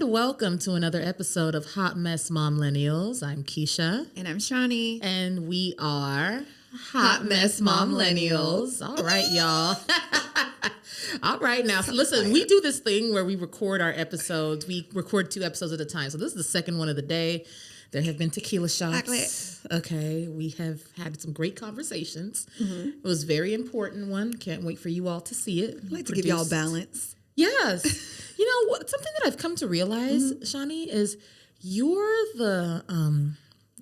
welcome to another episode of HotMessMomllennials. I'm Keisha. And I'm Shawnee. And we are HotMessMomllennials. All right, y'all. All right, now, so listen, we do this thing where we record our episodes. We record 2 episodes at a time. So this is the second one of the day. There have been tequila shots. Okay, we have had some great conversations. Mm-hmm. It was a very important one. Can't wait for you all to see it. I'd like to give y'all balance. Yes. You know, something that I've come to realize, Shawnee, is you're the,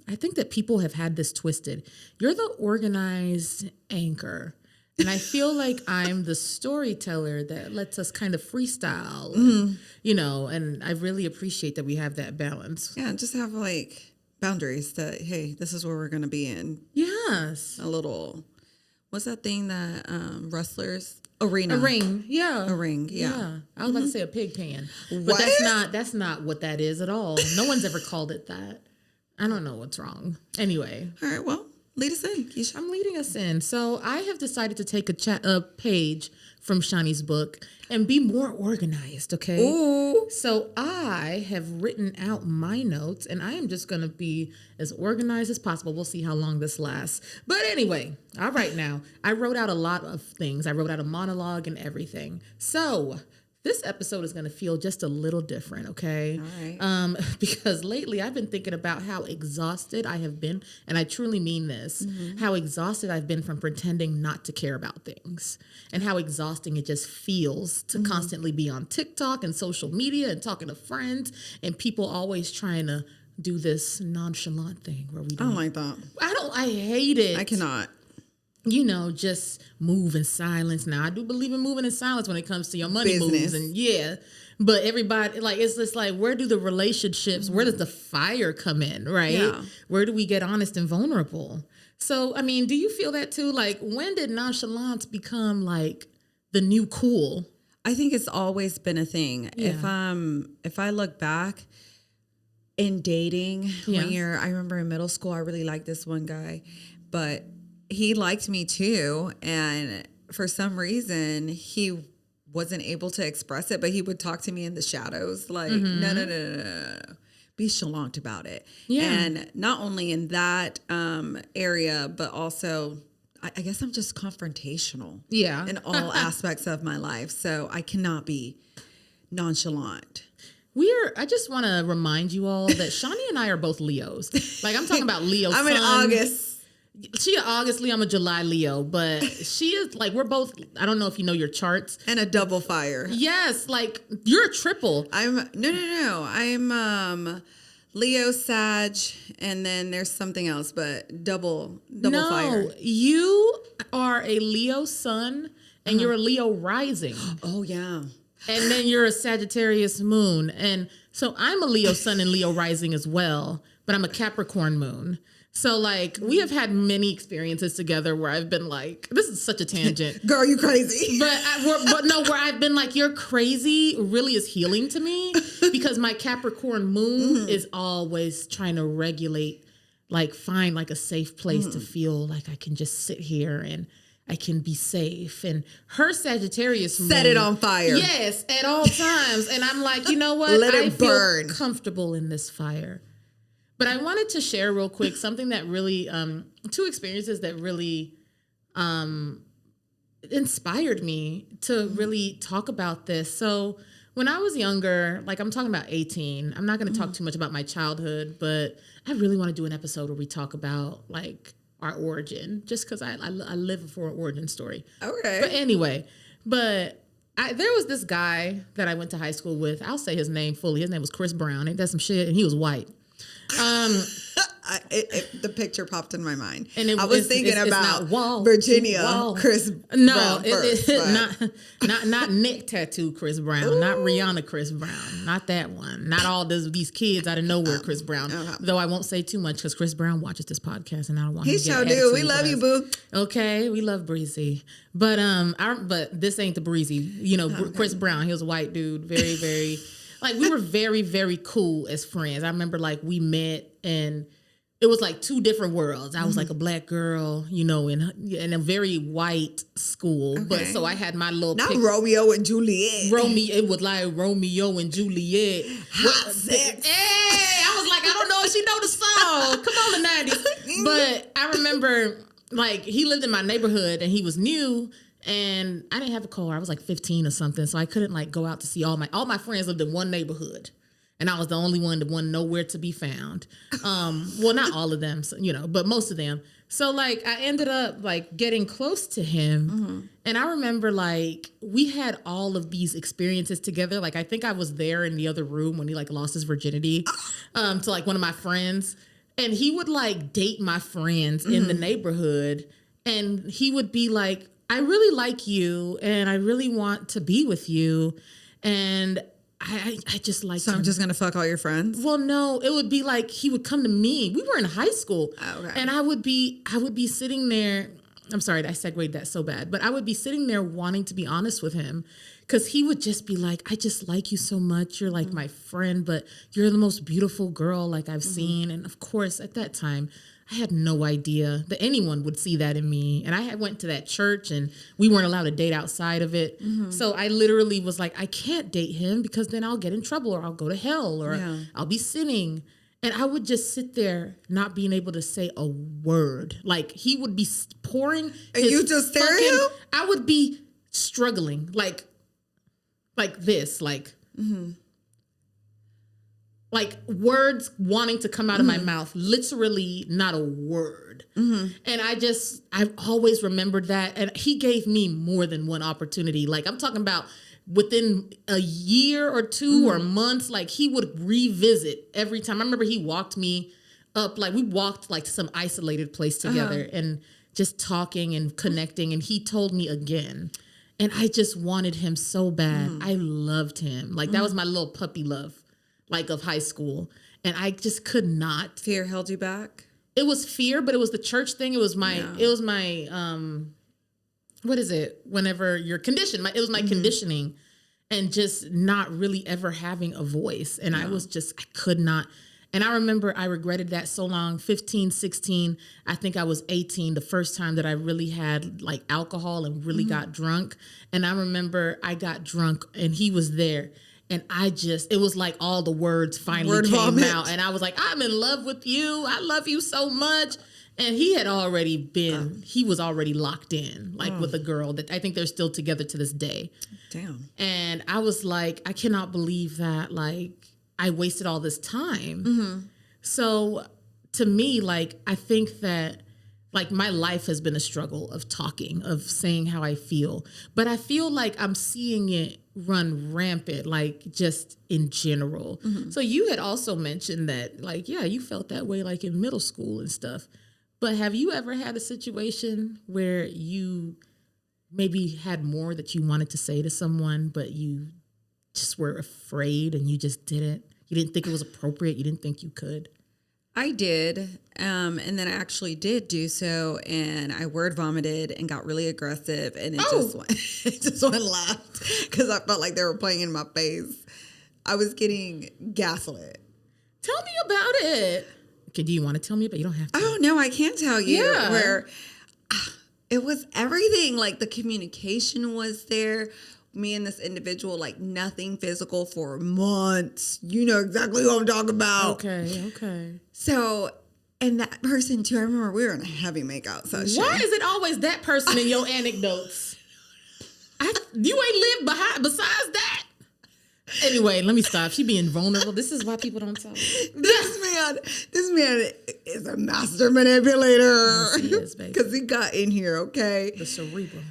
I think that people have had this twisted. You're the organized anchor. And I feel like I'm the storyteller that lets us kind of freestyle, and, you know, and I really appreciate that we have that balance. Yeah, just have like boundaries that, hey, this is where we're going to be in. Yes. A little, what's that thing that wrestlers? Arena. A ring, yeah. A ring, yeah. I was about to say a pig pan. But What? that's not what that is at all. No one's ever called it that. I don't know what's wrong. Anyway. All right, well, lead us in, Keisha. I'm leading us in. So I have decided to take a page from Shawnee's book and be more organized, okay? Ooh. So I have written out my notes, and I am just going to be as organized as possible. We'll see how long this lasts. But anyway, all right now, I wrote out a lot of things. I wrote out a monologue and everything. So this episode is going to feel just a little different, okay? All right. Because lately I've been thinking about how exhausted I have been, and I truly mean this, how exhausted I've been from pretending not to care about things, and how exhausting it just feels to constantly be on TikTok and social media and talking to friends, and people always trying to do this nonchalant thing where we I don't like that. I hate it. I cannot. You know, just move in silence. Now, I do believe in moving in silence when it comes to your money moves. And yeah, but everybody, like, it's just like, where do the relationships, where does the fire come in, right? Yeah. Where do we get honest and vulnerable? So, I mean, do you feel that too? Like, when did nonchalance become like the new cool? I think it's always been a thing. Yeah. If I look back in dating, I remember in middle school, I really liked this one guy, but he liked me too, and for some reason he wasn't able to express it, but he would talk to me in the shadows like, no, be chalant about it. Yeah. And not only in that area, but also I guess I'm just confrontational in all aspects of my life, so I cannot be nonchalant. I just want to remind you all that Shawnee and I are both Leos. Like, I'm talking about Leo I'm sun. in August. She an August Leo, I'm a July Leo, but she is like, we're both, I don't know if you know your charts. And a double fire. Yes, like you're a triple. No. I'm Leo, Sag, and then there's something else, but double fire. No, you are a Leo sun and you're a Leo rising. Oh, yeah. And then you're a Sagittarius moon. And so I'm a Leo sun and Leo rising as well, but I'm a Capricorn moon. So, like, we have had many experiences together where I've been like, this is such a tangent. Girl, you crazy. Where I've been like, you're crazy really is healing to me because my Capricorn moon is always trying to regulate, like, find like a safe place to feel like I can just sit here and I can be safe. And her Sagittarius moon. Set it on fire. Yes, at all times. And I'm like, you know what? Let it burn. Feel comfortable in this fire. But I wanted to share real quick something that really, 2 experiences that really inspired me to really talk about this. So when I was younger, like I'm talking about 18, I'm not going to talk too much about my childhood, but I really want to do an episode where we talk about like our origin, just because I live for an origin story. Okay. But anyway, there was this guy that I went to high school with. I'll say his name fully. His name was Chris Brown. Ain't that some shit? And he was white. The picture popped in my mind. And I was thinking about Virginia Chris Brown first. Not neck tattoo Chris Brown, Ooh. Not Rihanna Chris Brown, not that one, not all these kids out of nowhere Chris Brown. Though I won't say too much because Chris Brown watches this podcast and I don't want him to get attitude. We love you, boo. Okay, we love Breezy, but this ain't the Breezy. You know, Chris Brown. He was a white dude, very very. Like, we were very, very cool as friends. I remember, like, we met and it was like two different worlds. I was like a black girl, you know, in a very white school. Okay. But so I had my little Not Romeo and Juliet. It was like Romeo and Juliet. Hot sex. Hey, I was like, I don't know if she know the song. Come on, the 90s. But I remember, like, he lived in my neighborhood and he was new. And I didn't have a car. I was like 15 or something. So I couldn't like go out to see all my friends lived in one neighborhood. And I was the only one that wasn't nowhere to be found. Well, not all of them, so, you know, but most of them. So like I ended up like getting close to him. And I remember like we had all of these experiences together. Like I think I was there in the other room when he like lost his virginity to like one of my friends. And he would like date my friends in the neighborhood. And he would be like, I really like you and I really want to be with you. And I just like. So I'm just gonna fuck all your friends? Well, no, it would be like he would come to me. We were in high school, and I would be sitting there. I'm sorry, I segued that so bad, but I would be sitting there wanting to be honest with him because he would just be like, "I just like you so much. You're like my friend, but you're the most beautiful girl like I've seen." And of course, at that time, I had no idea that anyone would see that in me. And I went to that church and we weren't allowed to date outside of it. So I literally was like, I can't date him because then I'll get in trouble or I'll go to hell or I'll be sinning. And I would just sit there not being able to say a word. Like he would be pouring. And you just stare at him? I would be struggling like this, like words wanting to come out of my mouth, literally not a word. And I've always remembered that. And he gave me more than one opportunity. Like I'm talking about within a year or two or months, like he would revisit every time. I remember he walked me up, like we walked like to some isolated place together and just talking and connecting. And he told me again. And I just wanted him so bad. I loved him. Like that was my little puppy love. Like of high school. And I just could not. Fear held you back? It was fear, but it was the church thing. It was my, what is it? Whenever you're conditioned. It was my conditioning and just not really ever having a voice. And I could not. And I remember I regretted that so long. 15, 16, I think I was 18, the first time that I really had like alcohol and really got drunk. And I remember I got drunk and he was there. And it was like all the words finally came out. And I was like, I'm in love with you. I love you so much. And he had already he was already locked in, like with a girl that I think they're still together to this day. Damn. And I was like, I cannot believe that, like, I wasted all this time. So to me, like, I think that, like, my life has been a struggle of talking, of saying how I feel. But I feel like I'm seeing it run rampant, like just in general. So you had also mentioned that, like, yeah, you felt that way like in middle school and stuff. But have you ever had a situation where you maybe had more that you wanted to say to someone, but you just were afraid and you just didn't? You didn't think it was appropriate? You didn't think you could? I did. And then I actually did do so. And I word vomited and got really aggressive. And it just went left because I felt like they were playing in my face. I was getting gaslit. Tell me about it. Okay, do you want to tell me? But you don't have to. Oh, no, I can't tell you. Yeah. Where it was everything. Like the communication was there. Me and this individual, like nothing physical for months. You know exactly what I'm talking about. Okay. So, and that person too, I remember we were in a heavy makeout session. Why is it always that person in your anecdotes? You ain't lived besides that. Anyway, let me stop. She being vulnerable. This is why people don't tell. This man is a master manipulator. Yes, he is, baby. Because he got in here, okay? The cerebral.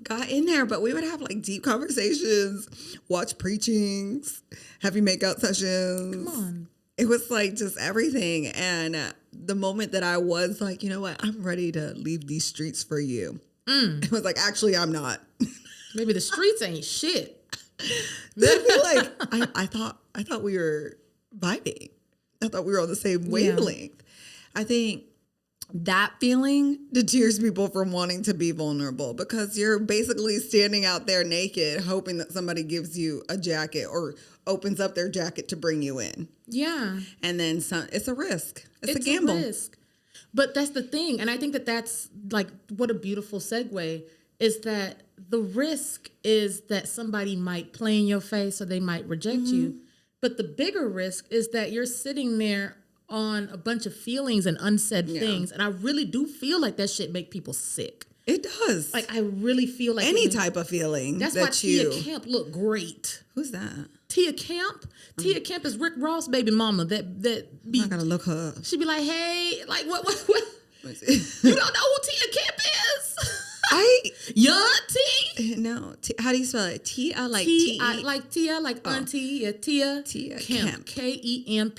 Got in there, but we would have like deep conversations, watch preachings, heavy makeout sessions. Come on. It was like just everything. And the moment that I was like, you know what? I'm ready to leave these streets for you. It was like, actually, I'm not. Maybe the streets ain't shit. Like I thought we were vibing. I thought we were on the same wavelength. I think that feeling deters people from wanting to be vulnerable because you're basically standing out there naked, hoping that somebody gives you a jacket or opens up their jacket to bring you in. Yeah. And then it's a risk. It's a gamble. A risk. But that's the thing. And I think that that's like, what a beautiful segue is that the risk is that somebody might play in your face or they might reject you. But the bigger risk is that you're sitting there on a bunch of feelings and unsaid things. And I really do feel like that shit make people sick. It does. Like, I really feel like any type of feeling. That's why Tia Camp looked great. Who's that? Tia Camp. Tia Camp is Rick Ross' baby mama. I gotta look her up. She be like, hey, like what? You don't know who Tia Camp is? Young T. No. How do you spell it? Tia like Tia like auntie. Yeah, Tia Camp. Kemp.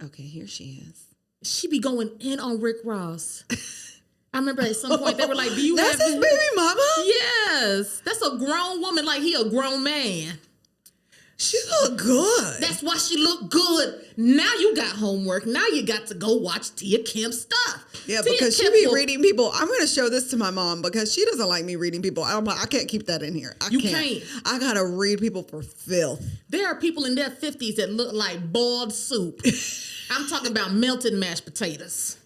Okay, here she is. She be going in on Rick Ross. I remember at some point they were like, "Do you That's have his baby mama?" Yes, that's a grown woman. Like he a grown man. She look good. That's why she look good. Now you got homework. Now you got to go watch Tia Camp stuff. Yeah, because she be reading people. I'm going to show this to my mom because she doesn't like me reading people. I'm like, I can't keep that in here. You can't. I got to read people for filth. There are people in their 50s that look like boiled soup. I'm talking about melted mashed potatoes.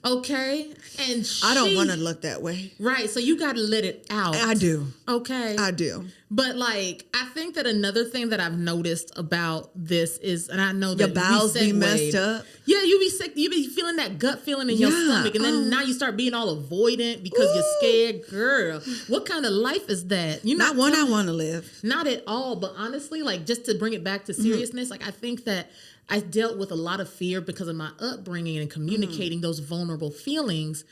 Okay? And I don't want to look that way. Right. So you got to let it out. I do. Okay. I do. But like, I think that another thing that I've noticed about this is, and I know that your bowels be messed up. Yeah, you be sick. You be feeling that gut feeling in your stomach. And then now you start being all avoidant because you're scared. Girl, what kind of life is that? You're not one I want to live. Not at all. But honestly, like just to bring it back to seriousness, like I think that I dealt with a lot of fear because of my upbringing and communicating those vulnerable feelings.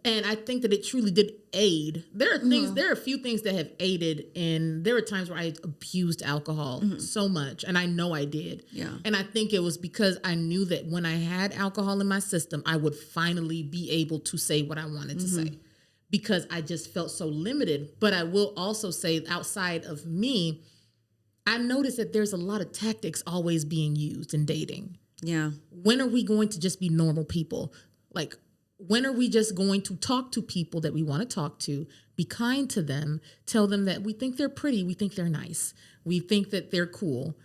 And I think that it truly did aid. There are things, there are a few things that have aided in, there were times where I abused alcohol so much. And I know I did. Yeah. And I think it was because I knew that when I had alcohol in my system, I would finally be able to say what I wanted to say because I just felt so limited. But I will also say outside of me, I noticed that there's a lot of tactics always being used in dating. Yeah. When are we going to just be normal people? Like, when are we just going to talk to people that we want to talk to, be kind to them, tell them that we think they're pretty, we think they're nice, we think that they're cool.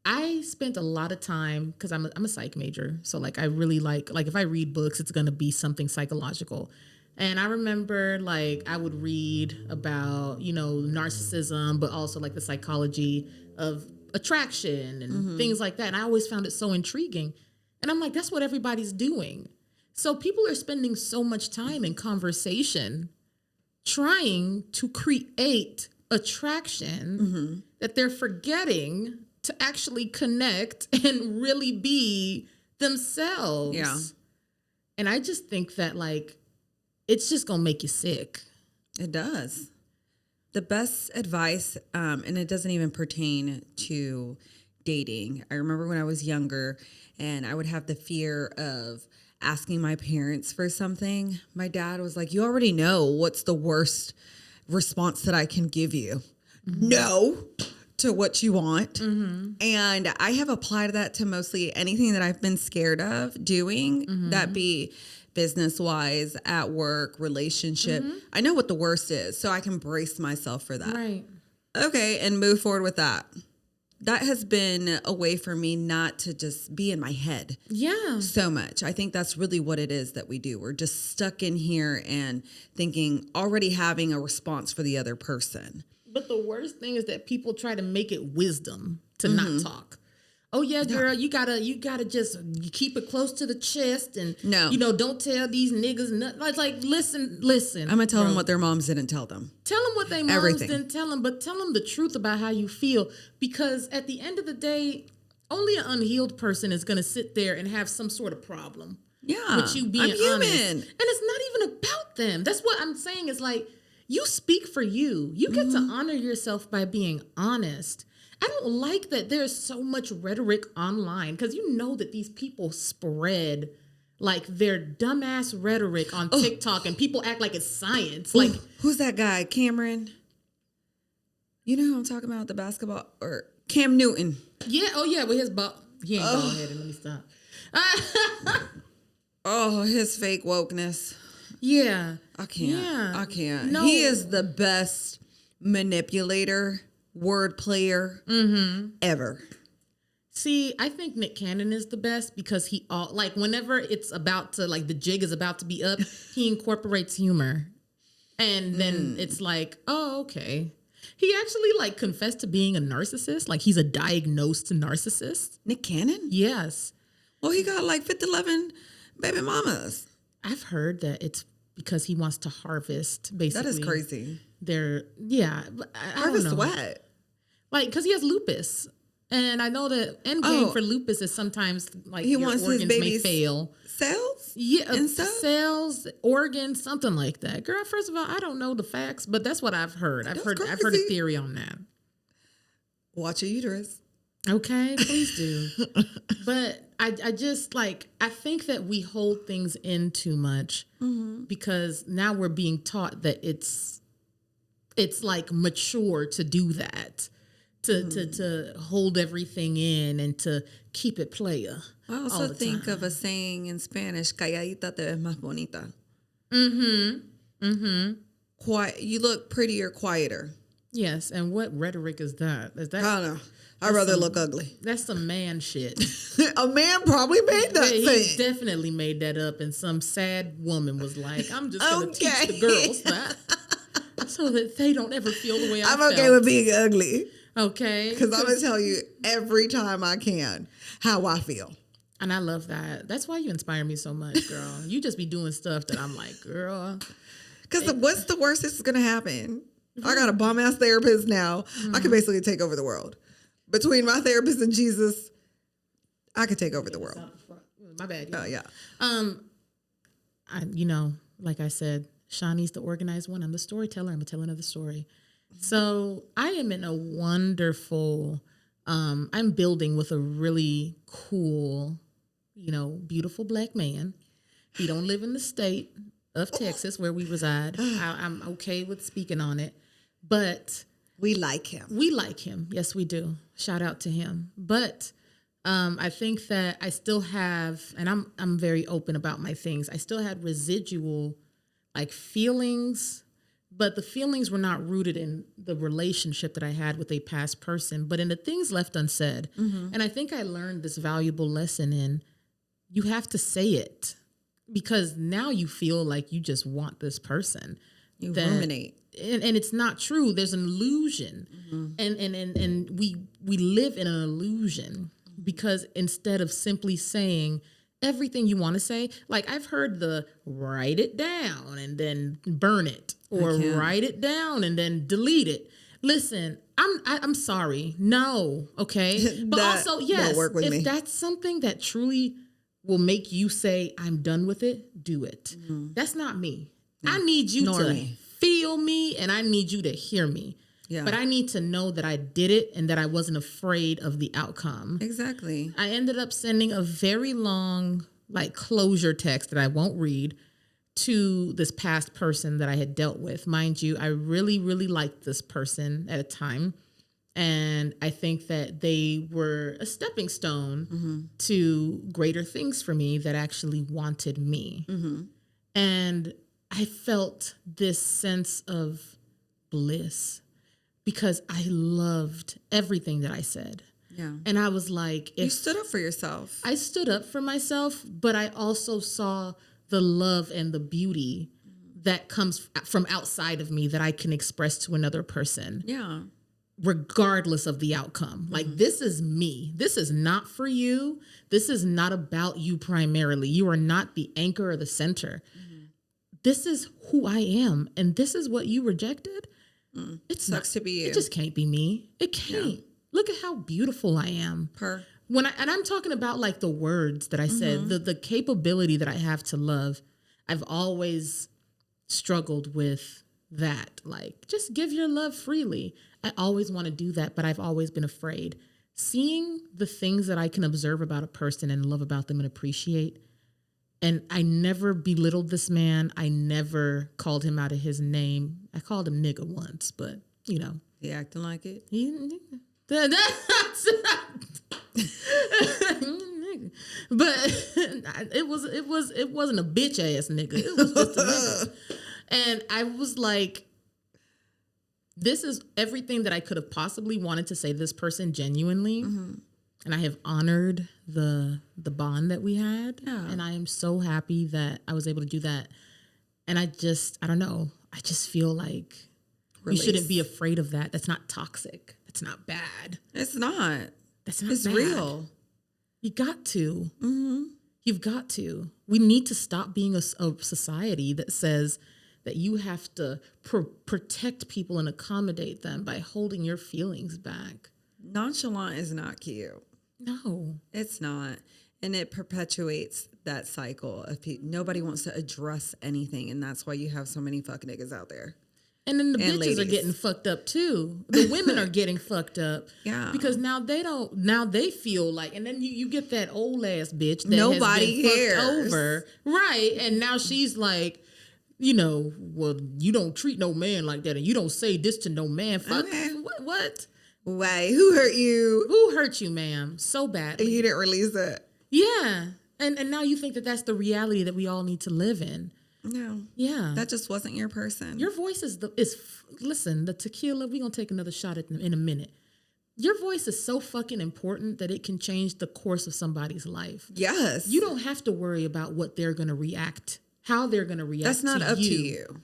I spent a lot of time, because I'm a psych major, so like I really like if I read books, it's going to be something psychological. And I remember like I would read about, narcissism, but also like the psychology of attraction and things like that. And I always found it so intriguing. And I'm like, that's what everybody's doing. So people are spending so much time in conversation trying to create attraction that they're forgetting to actually connect and really be themselves. Yeah. And I just think that like, it's just going to make you sick. It does. The best advice, and it doesn't even pertain to dating. I remember when I was younger and I would have the fear of asking my parents for something. My dad was like, you already know what's the worst response that I can give you. No to what you want. And I have applied that to mostly anything that I've been scared of doing, that be business-wise, at work, relationship. I know what the worst is, so I can brace myself for that. Right. Okay, and move forward with that. That has been a way for me not to just be in my head so much. I think that's really what it is that we do. We're just stuck in here and thinking, already having a response for the other person. But the worst thing is that people try to make it wisdom to not talk. Oh yeah, girl, you gotta just keep it close to the chest and don't tell these niggas nothing. Like listen. I'm gonna tell them what their moms didn't tell them. Tell them what their moms didn't tell them, but tell them the truth about how you feel. Because at the end of the day, only an unhealed person is gonna sit there and have some sort of problem. Yeah, with you being I'm human, honest. And it's not even about them. That's what I'm saying. Is like you speak for you. You get to honor yourself by being honest. I don't like that there's so much rhetoric online because you know that these people spread like their dumbass rhetoric on TikTok and people act like it's science. Like, who's that guy? Cameron? You know who I'm talking about? The basketball or Cam Newton? Yeah. Oh yeah. With his ball, he ain't bald headed. Let me stop. Oh, his fake wokeness. Yeah. I can't. Yeah. I can't. No. He is the best manipulator, word player ever. See, I think Nick Cannon is the best because like whenever it's about to, like the jig is about to be up, he incorporates humor. And then it's like, oh, okay. He actually like confessed to being a narcissist. Like he's a diagnosed narcissist. Nick Cannon? Yes. Well, he got like 11 baby mamas. I've heard that it's because he wants to harvest basically. That is crazy. I Harvest don't know. what? Like, because he has lupus. And I know that end game for lupus is sometimes like he your wants organs his may babies fail. Cells? Yeah, and stuff? cells, organs, something like that. Girl, first of all, I don't know the facts, but that's what I've heard. I've heard a crazy. theory on that. Watch your uterus. Okay, please do. But I just like, I think that we hold things in too much because now we're being taught that it's like mature to do that. To hold everything in and to keep it player. I also think of a saying in Spanish, calladita te ves más bonita. Quiet, you look prettier, quieter. Yes, and what rhetoric is that? I don't know. I'd rather look ugly. That's some man shit. A man probably made that He saying. definitely made that up, and some sad woman was like, I'm just going to teach the girls that so that they don't ever feel the way I felt. I'm okay with being ugly. Okay. Because I'm going to tell you every time I can how I feel. And I love that. That's why you inspire me so much, girl. You just be doing stuff that I'm like, girl. Because what's the worst that's going to happen? I got a bomb-ass therapist now. I can basically take over the world. Between my therapist and Jesus, I could take over the world. My bad. Oh, yeah. Like I said, Shawnee's the organized one. I'm the storyteller. I'm a telling of the story. So I am in a wonderful, I'm building with a really cool, beautiful black man. He don't live in the state of Texas where we reside. I'm okay with speaking on it, but we like him. We like him. Yes, we do. Shout out to him. But I think that I still have, and I'm very open about my things. I still had residual like feelings, but the feelings were not rooted in the relationship that I had with a past person, but in the things left unsaid. And I think I learned this valuable lesson in you have to say it because now you feel like you just want this person. You ruminate. And it's not true. There's an illusion. And we live in an illusion because instead of simply saying everything you want to say, like I've heard the write it down and then burn it or write it down and then delete it. Listen, I'm sorry. No. Okay. But also, yes, if that's something that truly will make you say, I'm done with it, do it. That's not me. I need you to feel me and I need you to hear me. Yeah. But I need to know that I did it and that I wasn't afraid of the outcome. Exactly. I ended up sending a very long, like, closure text that I won't read to this past person that I had dealt with. Mind you, I really, really liked this person at a time. And I think that they were a stepping stone to greater things for me that actually wanted me. And I felt this sense of bliss because I loved everything that I said. Yeah. And I was like, you stood up for yourself. I stood up for myself, but I also saw the love and the beauty that comes from outside of me that I can express to another person. Yeah. Regardless of the outcome. Like, this is me. This is not for you. This is not about you primarily. You are not the anchor or the center. This is who I am. And this is what you rejected. It sucks to be you. It just can't be me. It can't. Yeah. Look at how beautiful I am. And I'm talking about like the words that I said, the capability that I have to love. I've always struggled with that. Like, just give your love freely. I always want to do that, but I've always been afraid. Seeing the things that I can observe about a person and love about them and appreciate. And I never belittled this man. I never called him out of his name. I called him nigga once, but He acting like it? but it wasn't a bitch ass nigga. It was just a nigga. And I was like, this is everything that I could have possibly wanted to say to this person genuinely. Mm-hmm. And I have honored the bond that we had. Yeah. And I am so happy that I was able to do that. And I don't know. I just feel like we shouldn't be afraid of that. That's not toxic. That's not bad. It's not. That's not It's bad. real. You got to. Mm-hmm. You've got to. We need to stop being a society that says that you have to protect people and accommodate them by holding your feelings back. Nonchalant is not cute. No. It's not. And it perpetuates that cycle of nobody wants to address anything. And that's why you have so many fuck niggas out there. And then the bitches are getting fucked up too. The women are getting fucked up. Yeah. Because now they feel like, and then you get that old ass bitch that nobody has been fucked over. Right. And now she's like, well, you don't treat no man like that and you don't say this to no man. Fuck. Okay. What? Why? Who hurt you? Who hurt you, ma'am? So badly. And you didn't release it. Yeah. And now you think that that's the reality that we all need to live in. No. Yeah. That just wasn't your person. Your voice listen, the tequila, we're going to take another shot in a minute. Your voice is so fucking important that it can change the course of somebody's life. Yes. You don't have to worry about what they're going to react, how they're going to react. That's not up to you.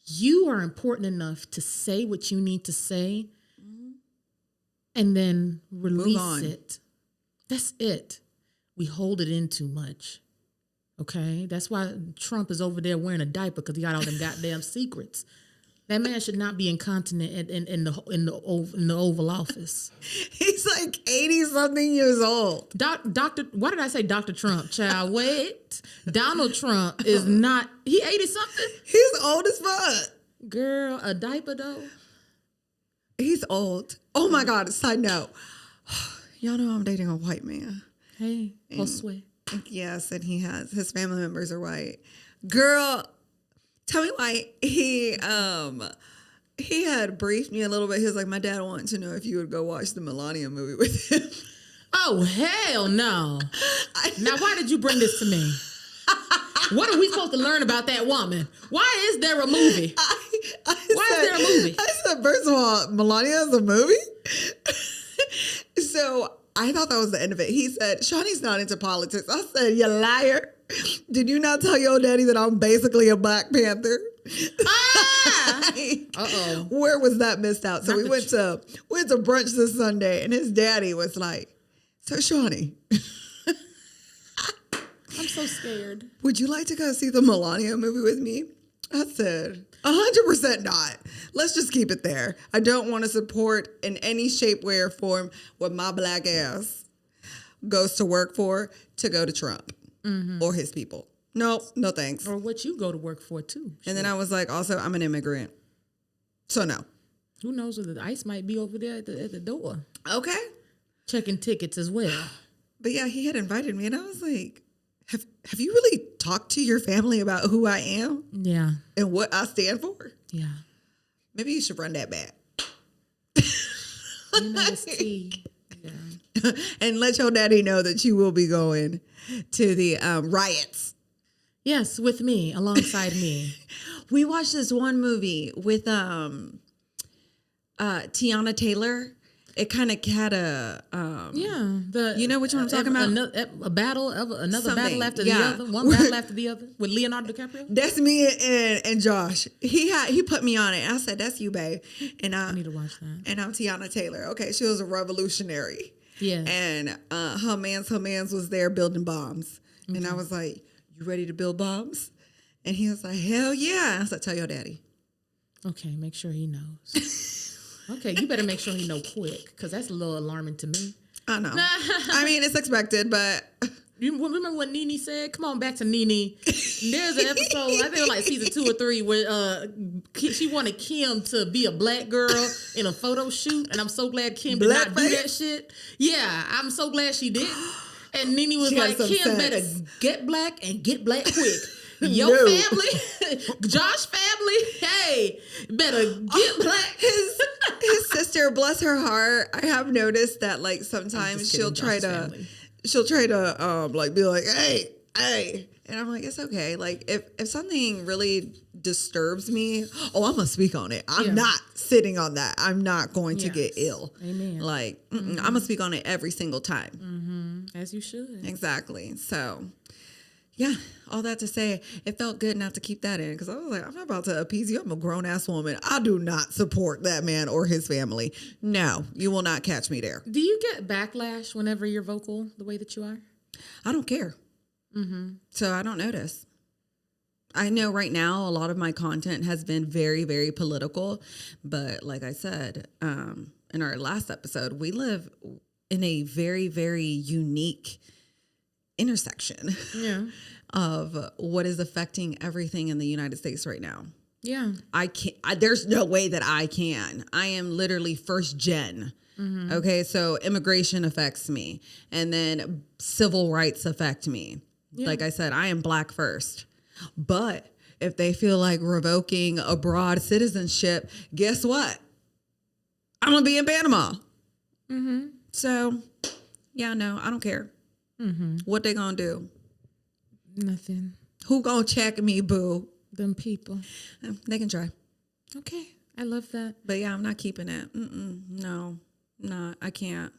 You are important enough to say what you need to say and then release it. That's it. We hold it in too much. Okay? That's why Trump is over there wearing a diaper, because he got all them goddamn secrets. That man should not be incontinent in the Oval Office. He's like 80-something years old. Why did I say Dr. Trump? Child, wait. Donald Trump is not, he 80-something? He's old as fuck. Girl, a diaper though? He's old. Oh my God, side note. Y'all know I'm dating a white man. Hey, Josue. Yes, and his family members are white. Girl, tell me why he had briefed me a little bit. He was like, my dad wanted to know if you would go watch the Melania movie with him. Oh, hell no. Now, why did you bring this to me? What are we supposed to learn about that woman? Why is there a movie? Why is there a movie? I said, first of all, Melania is a movie? So I thought that was the end of it. He said, Shawnee's not into politics. I said, you liar. Did you not tell your daddy that I'm basically a Black Panther? Uh-oh. Where was that missed out? So we went to brunch this Sunday, and his daddy was like, so Shawnee, I'm so scared. Would you like to go see the Melania movie with me? I said, 100% not. Let's just keep it there. I don't want to support in any shape, way, or form what my Black ass goes to work for to go to Trump or his people. No thanks. Or what you go to work for too. And then I was like, also, I'm an immigrant. So no. Who knows whether the ICE might be over there at the door. Okay. Checking tickets as well. But yeah, he had invited me and I was like, have you really talked to your family about who I am? Yeah. And what I stand for? Yeah. Maybe you should run that back. It's tea. Yeah. And let your daddy know that you will be going to the riots. Yes, with me, alongside me. We watched this one movie with Tiana Taylor. It kind of had a you know which one I'm talking about? Another battle after the other, one battle after the other with Leonardo DiCaprio. That's me and Josh. He put me on it. And I said, "That's you, babe." And I need to watch that. And I'm Tiana Taylor. Okay, she was a revolutionary. Yeah. And her man's was there building bombs. Mm-hmm. And I was like, "You ready to build bombs?" And he was like, "Hell yeah!" I said, "Tell your daddy." Okay, make sure he knows. Okay, you better make sure he know quick, because that's a little alarming to me. I know. I mean, it's expected, but... You remember what Nene said? Come on back to Nene. There's an episode, I think it was like season 2 or 3, where she wanted Kim to be a Black girl in a photo shoot, and I'm so glad Kim did not do that shit. Yeah, I'm so glad she didn't. And Nene was like, Kim better get black and get black quick. Your family, Josh family, hey, better get black. His sister, bless her heart, I have noticed that like sometimes she'll try to she'll try to like be like, hey. And I'm like, it's okay. Like if something really disturbs me, I'm gonna speak on it. I'm not sitting on that. I'm not going to get ill. Amen. Like I'm gonna speak on it every single time. As you should. Exactly. So yeah, all that to say, it felt good not to keep that in because I was like, I'm not about to appease you. I'm a grown ass woman. I do not support that man or his family. No, you will not catch me there. Do you get backlash whenever you're vocal the way that you are? I don't care. So I don't notice. I know right now a lot of my content has been very, very political. But like I said in our last episode, we live in a very, very unique intersection of what is affecting everything in the United States right now. Yeah. I can't, there's no way that I can. I am literally first gen. Okay. So immigration affects me and then civil rights affect me. Yeah. Like I said, I am Black first, but if they feel like revoking abroad citizenship, guess what? I'm going to be in Panama. So yeah, no, I don't care. What they gonna do? Nothing. Who gonna check me, boo? Them people. They can try. Okay, I love that. But yeah, I'm not keeping it. No, I can't.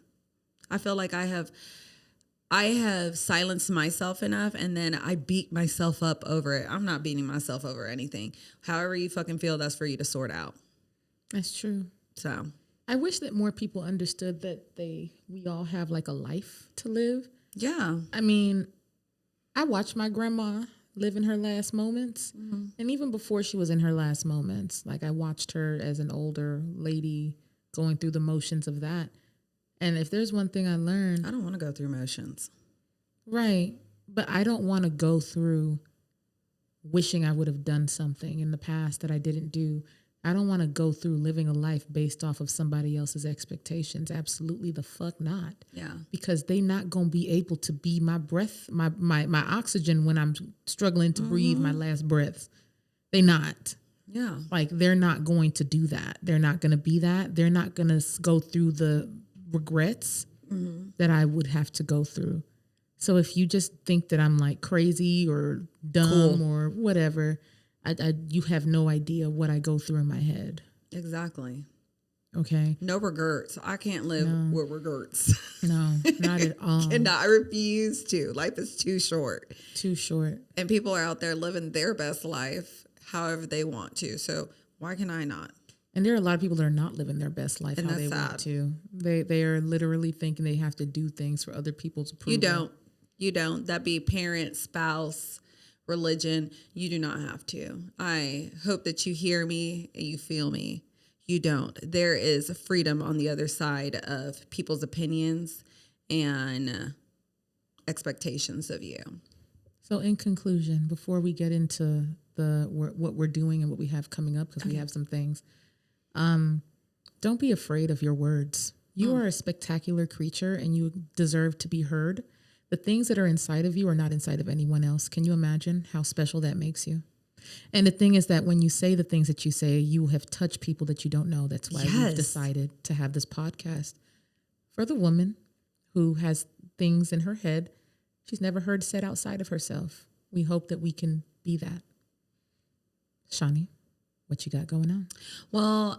I feel like I have silenced myself enough, and then I beat myself up over it. I'm not beating myself over anything. However you fucking feel, that's for you to sort out. That's true. So I wish that more people understood that we all have like a life to live. Yeah. I mean, I watched my grandma live in her last moments. And even before she was in her last moments, like I watched her as an older lady going through the motions of that. And if there's one thing I learned. I don't want to go through motions. Right. But I don't want to go through wishing I would have done something in the past that I didn't do. I don't want to go through living a life based off of somebody else's expectations. Absolutely the fuck not. Yeah. Because they not going to be able to be my breath, my oxygen when I'm struggling to breathe my last breaths. They not. Yeah. Like they're not going to do that. They're not going to be that. They're not going to go through the regrets that I would have to go through. So if you just think that I'm like crazy or dumb or whatever, you have no idea what I go through in my head. Exactly. Okay. No regrets. I can't live with regrets. No, not at all. I refuse to. Life is too short. Too short. And people are out there living their best life however they want to. So why can I not? And there are a lot of people that are not living their best life how they want to. They are literally thinking they have to do things for other people's approval. You don't. That be parent, spouse, religion. You do not have to. I hope that you hear me and you feel me. You don't. There is freedom on the other side of people's opinions and expectations of you. So in conclusion, before we get into what we're doing and what we have coming up, because we have some things, don't be afraid of your words. You are a spectacular creature and you deserve to be heard. The things that are inside of you are not inside of anyone else. Can you imagine how special that makes you? And the thing is that when you say the things that you say, you have touched people that you don't know. That's why we've decided to have this podcast for the woman who has things in her head she's never heard said outside of herself. We hope that we can be that. Shani, what you got going on? Well,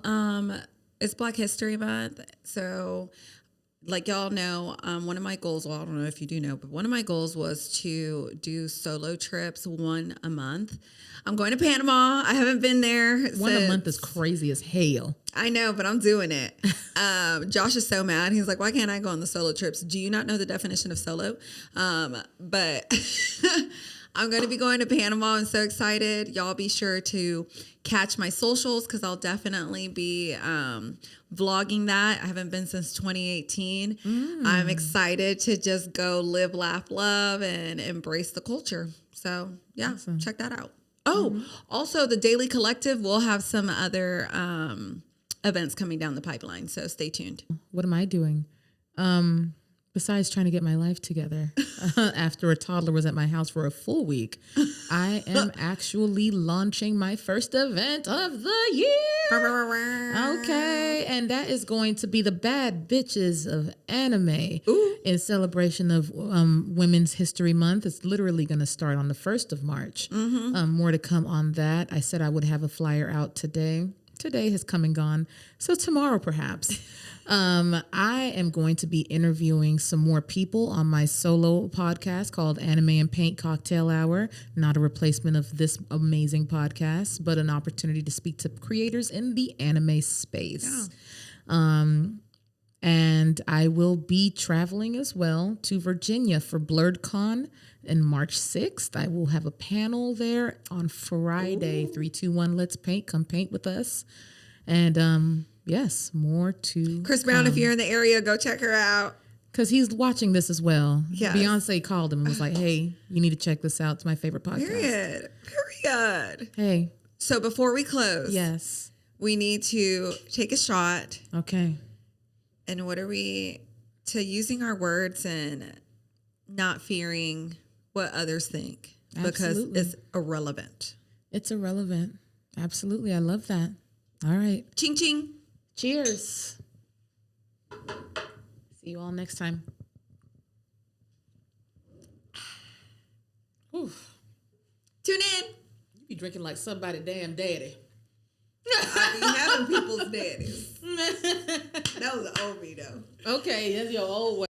it's Black History Month. So like y'all know, one of my goals, well, I don't know if you do know, but one of my goals was to do solo trips, one a month. I'm going to Panama. I haven't been there. One a month is crazy as hell. I know, but I'm doing it. Josh is so mad. He's like, why can't I go on the solo trips? Do you not know the definition of solo? But I'm going to be going to Panama. I'm so excited. Y'all be sure to catch my socials because I'll definitely be vlogging that. I haven't been since 2018. I'm excited to just go live, laugh, love, and embrace the culture. So yeah, check that out. Oh, also the Daily Collective will have some other events coming down the pipeline. So stay tuned. What am I doing? Besides trying to get my life together after a toddler was at my house for a full week, I am actually launching my first event of the year. Okay. And that is going to be the Bad Bitches of Anime. Ooh. In celebration of Women's History Month. It's literally going to start on the 1st of March. More to come on that. I said I would have a flyer out today. Today has come and gone. So tomorrow, perhaps. I am going to be interviewing some more people on my solo podcast called Anime and Paint Cocktail Hour. Not a replacement of this amazing podcast, but an opportunity to speak to creators in the anime space. Yeah. And I will be traveling as well to Virginia for BlurredCon in March 6th. I will have a panel there on Friday. 3, 2, 1, let's paint. Come paint with us. And yes, more to Chris Brown, if you're in the area, go check her out. Because he's watching this as well. Yes. Beyonce called him and was like, hey, you need to check this out. It's my favorite podcast. Period. Hey. So before we close, yes, we need to take a shot. Okay. And what are we to using our words and not fearing what others think? Absolutely. Because it's irrelevant. It's irrelevant. Absolutely. I love that. All right. Ching ching. Cheers. See you all next time. Oof. Tune in. You be drinking like somebody damn daddy. I be having people's daddies. That was an old me though. Okay, that's your old way.